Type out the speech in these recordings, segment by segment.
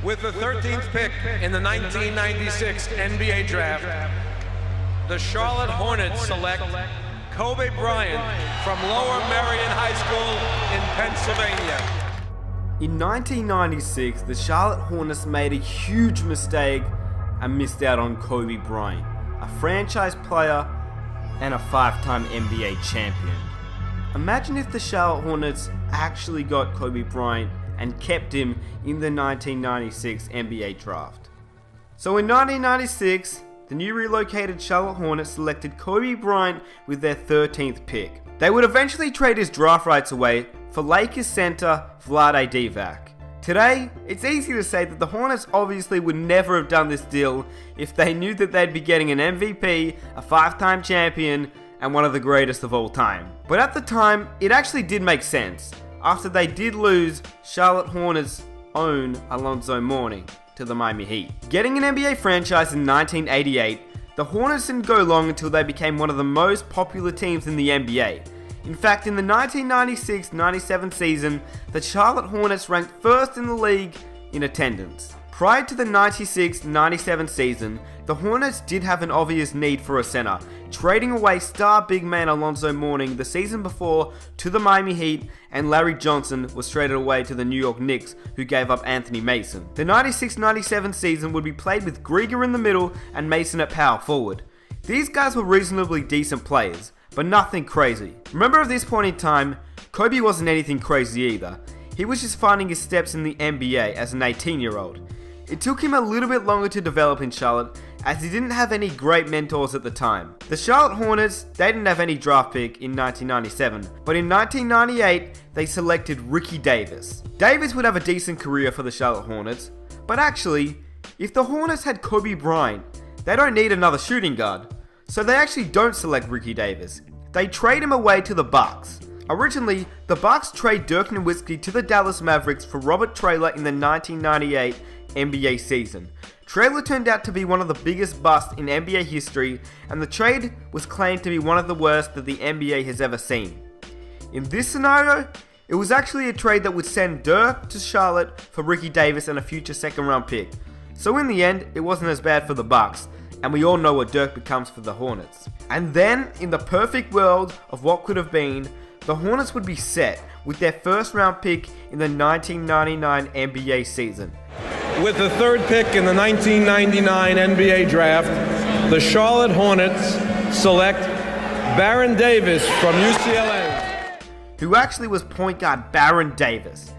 With the 13th pick in the 1996 NBA Draft, the Charlotte Hornets select Kobe Bryant from Lower Merion High School in Pennsylvania. In 1996, the Charlotte Hornets made a huge mistake and missed out on Kobe Bryant, a franchise player and a 5-time NBA champion. Imagine if the Charlotte Hornets actually got Kobe Bryant and kept him in the 1996 NBA draft. So in 1996, the new relocated Charlotte Hornets selected Kobe Bryant with their 13th pick. They would eventually trade his draft rights away for Lakers center Vlade Divac. Today, it's easy to say that the Hornets obviously would never have done this deal if they knew that they'd be getting an MVP, a 5-time champion, and one of the greatest of all time. But at the time, it actually did make sense, after they did lose Charlotte Hornets' own Alonzo Mourning to the Miami Heat. Getting an NBA franchise in 1988, the Hornets didn't go long until they became one of the most popular teams in the NBA. In fact, in the 1996-97 season, the Charlotte Hornets ranked first in the league in attendance. Prior to the 96-97 season, the Hornets did have an obvious need for a center, trading away star big man Alonzo Mourning the season before to the Miami Heat, and Larry Johnson was traded away to the New York Knicks, who gave up Anthony Mason. The 96-97 season would be played with Grieger in the middle and Mason at power forward. These guys were reasonably decent players, but nothing crazy. Remember, at this point in time, Kobe wasn't anything crazy either. He was just finding his steps in the NBA as an 18-year-old. It took him a little bit longer to develop in Charlotte, as he didn't have any great mentors at the time. The Charlotte Hornets, they didn't have any draft pick in 1997, but in 1998, they selected Ricky Davis. Davis would have a decent career for the Charlotte Hornets, but actually, if the Hornets had Kobe Bryant, they don't need another shooting guard. So they actually don't select Ricky Davis. They trade him away to the Bucks. Originally, the Bucks trade Dirk Nowitzki to the Dallas Mavericks for Robert Traylor in the 1998 NBA season. Traylor turned out to be one of the biggest busts in NBA history, and the trade was claimed to be one of the worst that the NBA has ever seen. In this scenario, it was actually a trade that would send Dirk to Charlotte for Ricky Davis and a future second-round pick. So in the end, it wasn't as bad for the Bucks, and we all know what Dirk becomes for the Hornets. And then, in the perfect world of what could have been, the Hornets would be set with their first-round pick in the 1999 NBA season. With the 3rd pick in the 1999 NBA Draft, the Charlotte Hornets select Baron Davis from UCLA, who actually was point guard Baron Davis.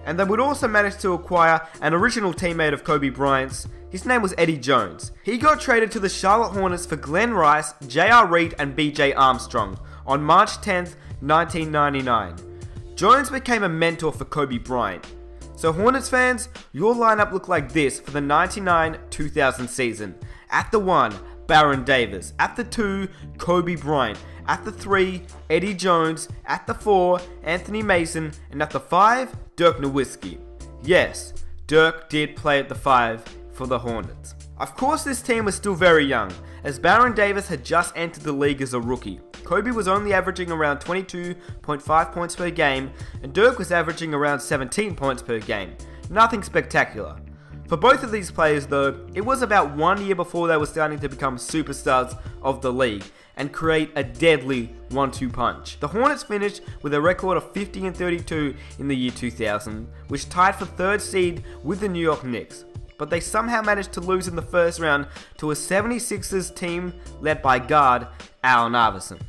And they would also manage to acquire an original teammate of Kobe Bryant's. His name was Eddie Jones. He got traded to the Charlotte Hornets for Glenn Rice, J.R. Reid, and B.J. Armstrong on March 10th, 1999. Jones became a mentor for Kobe Bryant. So Hornets fans, your lineup looked like this for the 99-2000 season. At the 1, Baron Davis. At the 2, Kobe Bryant. At the 3, Eddie Jones. At the 4, Anthony Mason. And at the 5, Dirk Nowitzki. Yes, Dirk did play at the 5 for the Hornets. Of course, this team was still very young, as Baron Davis had just entered the league as a rookie. Kobe was only averaging around 22.5 points per game, and Dirk was averaging around 17 points per game. Nothing spectacular. For both of these players though, it was about 1 year before they were starting to become superstars of the league and create a deadly 1-2 punch. The Hornets finished with a record of 50-32 in the year 2000, which tied for 3rd seed with the New York Knicks. But they somehow managed to lose in the first round to a 76ers team led by guard Allen Iverson.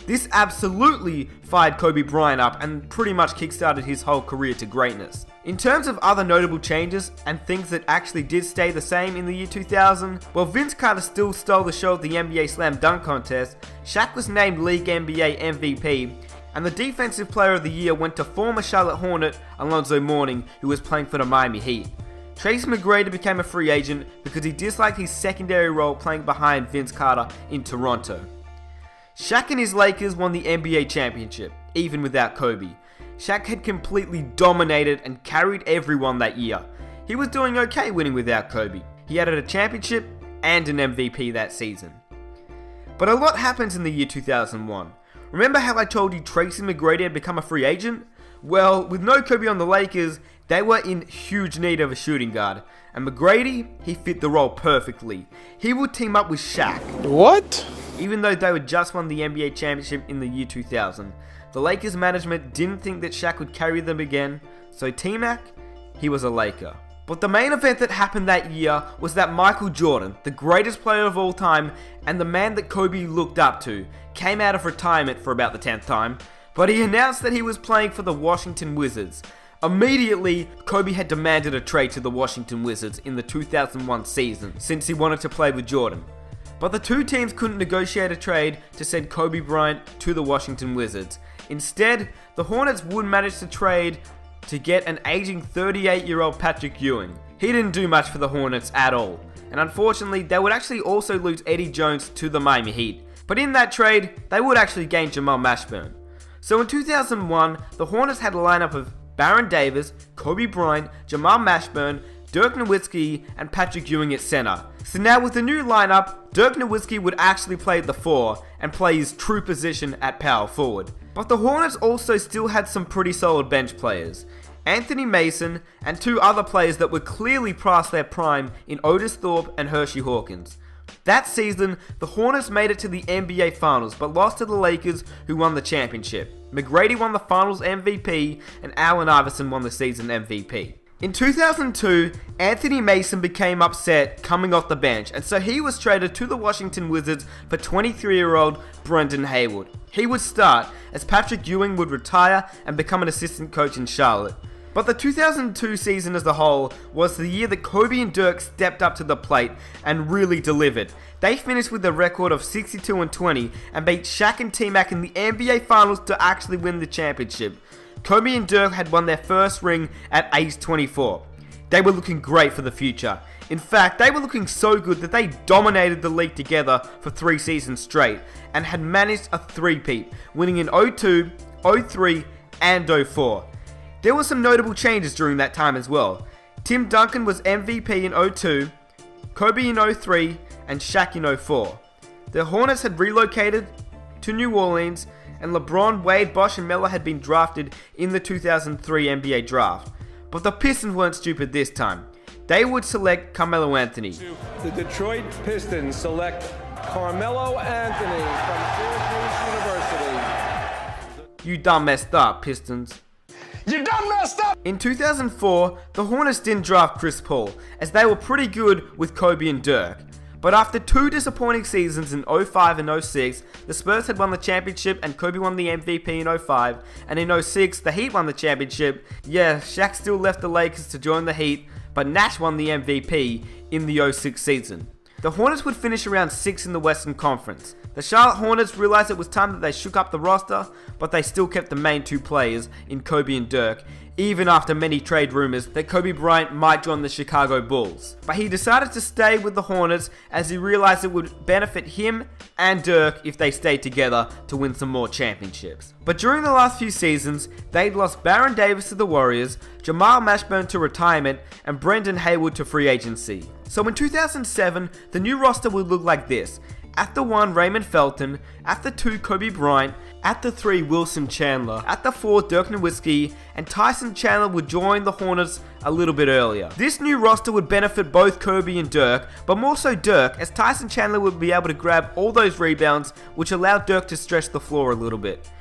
This absolutely fired Kobe Bryant up and pretty much kickstarted his whole career to greatness. In terms of other notable changes and things that actually did stay the same in the year 2000, well, Vince Carter still stole the show at the NBA Slam Dunk Contest, Shaq was named League NBA MVP, and the Defensive Player of the Year went to former Charlotte Hornet Alonzo Mourning, who was playing for the Miami Heat. Tracy McGrady became a free agent because he disliked his secondary role playing behind Vince Carter in Toronto. Shaq and his Lakers won the NBA championship, even without Kobe. Shaq had completely dominated and carried everyone that year. He was doing okay winning without Kobe. He added a championship and an MVP that season. But a lot happens in the year 2001. Remember how I told you Tracy McGrady had become a free agent? Well, with no Kobe on the Lakers, They were in huge need of a shooting guard, and McGrady, he fit the role perfectly. He would team up with Shaq. What? Even though they had just won the NBA championship in the year 2000, the Lakers management didn't think that Shaq would carry them again, so T-Mac, he was a Laker. But the main event that happened that year was that Michael Jordan, the greatest player of all time and the man that Kobe looked up to, came out of retirement for about the 10th time, but he announced that he was playing for the Washington Wizards. Immediately, Kobe had demanded a trade to the Washington Wizards in the 2001 season, since he wanted to play with Jordan. But the two teams couldn't negotiate a trade to send Kobe Bryant to the Washington Wizards. Instead, the Hornets would manage to trade to get an aging 38-year-old Patrick Ewing. He didn't do much for the Hornets at all, and unfortunately they would actually also lose Eddie Jones to the Miami Heat. But in that trade, they would actually gain Jamal Mashburn. So in 2001, the Hornets had a lineup of Baron Davis, Kobe Bryant, Jamal Mashburn, Dirk Nowitzki, and Patrick Ewing at center. So now with the new lineup, Dirk Nowitzki would actually play at the 4 and play his true position at power forward. But the Hornets also still had some pretty solid bench players. Anthony Mason and two other players that were clearly past their prime in Otis Thorpe and Hershey Hawkins. That season, the Hornets made it to the NBA Finals but lost to the Lakers, who won the championship. McGrady won the Finals MVP and Allen Iverson won the season MVP. In 2002, Anthony Mason became upset coming off the bench, and so he was traded to the Washington Wizards for 23-year-old Brendan Haywood. He would start, as Patrick Ewing would retire and become an assistant coach in Charlotte. But the 2002 season as a whole was the year that Kobe and Dirk stepped up to the plate and really delivered. They finished with a record of 62-20 and beat Shaq and T-Mac in the NBA Finals to actually win the championship. Kobe and Dirk had won their first ring at age 24. They were looking great for the future. In fact, they were looking so good that they dominated the league together for 3 seasons straight and had managed a three-peat, winning in 02, 03, and 04. There were some notable changes during that time as well. Tim Duncan was MVP in 02, Kobe in 03, and Shaq in 04. The Hornets had relocated to New Orleans, and LeBron, Wade, Bosh, and Melo had been drafted in the 2003 NBA draft. But the Pistons weren't stupid this time. They would select Carmelo Anthony. The Detroit Pistons select Carmelo Anthony from Syracuse University. You done messed up, Pistons. You done messed up! In 2004, the Hornets didn't draft Chris Paul, as they were pretty good with Kobe and Dirk. But after 2 disappointing seasons in 05 and 06, the Spurs had won the championship and Kobe won the MVP in 05, and in 06, the Heat won the championship. Yeah, Shaq still left the Lakers to join the Heat, but Nash won the MVP in the 06 season. The Hornets would finish around 6 in the Western Conference. The Charlotte Hornets realized it was time that they shook up the roster, but they still kept the main 2 players in Kobe and Dirk, even after many trade rumors that Kobe Bryant might join the Chicago Bulls. But he decided to stay with the Hornets as he realized it would benefit him and Dirk if they stayed together to win some more championships. But during the last few seasons, they'd lost Baron Davis to the Warriors, Jamal Mashburn to retirement, and Brendan Haywood to free agency. So in 2007, the new roster would look like this. At the 1, Raymond Felton. At the 2, Kobe Bryant. At the 3, Wilson Chandler. At the 4, Dirk Nowitzki. And Tyson Chandler would join the Hornets a little bit earlier. This new roster would benefit both Kobe and Dirk, but more so Dirk, as Tyson Chandler would be able to grab all those rebounds, which allowed Dirk to stretch the floor a little bit.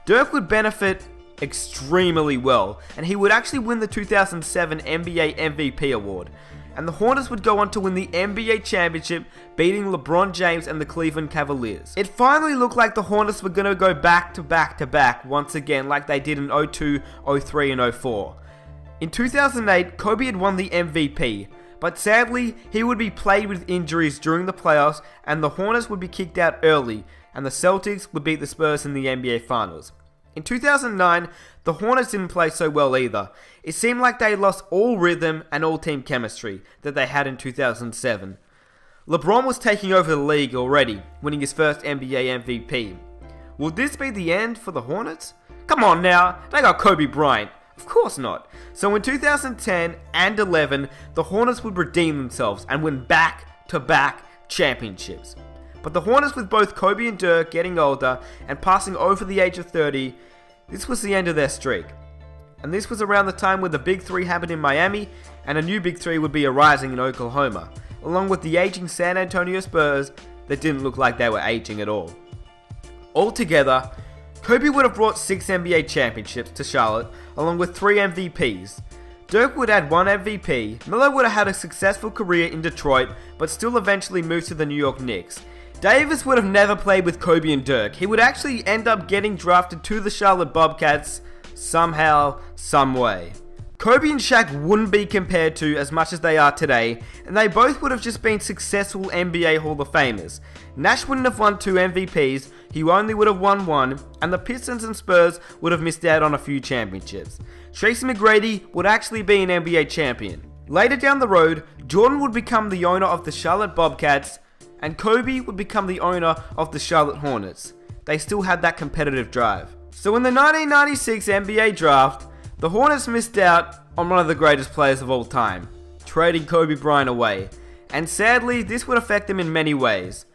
Dirk would benefit extremely well, and he would actually win the 2007 NBA MVP award. And the Hornets would go on to win the NBA championship, beating LeBron James and the Cleveland Cavaliers. It finally looked like the Hornets were going to go back to back once again, like they did in 02, 03, and 04. In 2008, Kobe had won the MVP, but sadly, he would be plagued with injuries during the playoffs, and the Hornets would be kicked out early, and the Celtics would beat the Spurs in the NBA Finals. In 2009, the Hornets didn't play so well either. It seemed like they lost all rhythm and all team chemistry that they had in 2007. LeBron was taking over the league already, winning his first NBA MVP. Will this be the end for the Hornets? Come on now, they got Kobe Bryant. Of course not. So in 2010 and 11, the Hornets would redeem themselves and win back-to-back championships. But the Hornets, with both Kobe and Dirk getting older and passing over the age of 30, this was the end of their streak. and this was around the time where the Big Three happened in Miami, and a new Big Three would be arising in Oklahoma, along with the aging San Antonio Spurs that didn't look like they were aging at all. Altogether, Kobe would have brought 6 NBA championships to Charlotte, along with 3 MVPs. Dirk would add 1 MVP, Melo would have had a successful career in Detroit, but still eventually moved to the New York Knicks. Davis would have never played with Kobe and Dirk. He would actually end up getting drafted to the Charlotte Bobcats somehow, some way. Kobe and Shaq wouldn't be compared to as much as they are today, and they both would have just been successful NBA Hall of Famers. Nash wouldn't have won 2 MVPs, he only would have won 1, and the Pistons and Spurs would have missed out on a few championships. Tracy McGrady would actually be an NBA champion. Later down the road, Jordan would become the owner of the Charlotte Bobcats, and Kobe would become the owner of the Charlotte Hornets. They still had that competitive drive. So in the 1996 NBA draft, the Hornets missed out on one of the greatest players of all time, trading Kobe Bryant away. And sadly, this would affect them in many ways.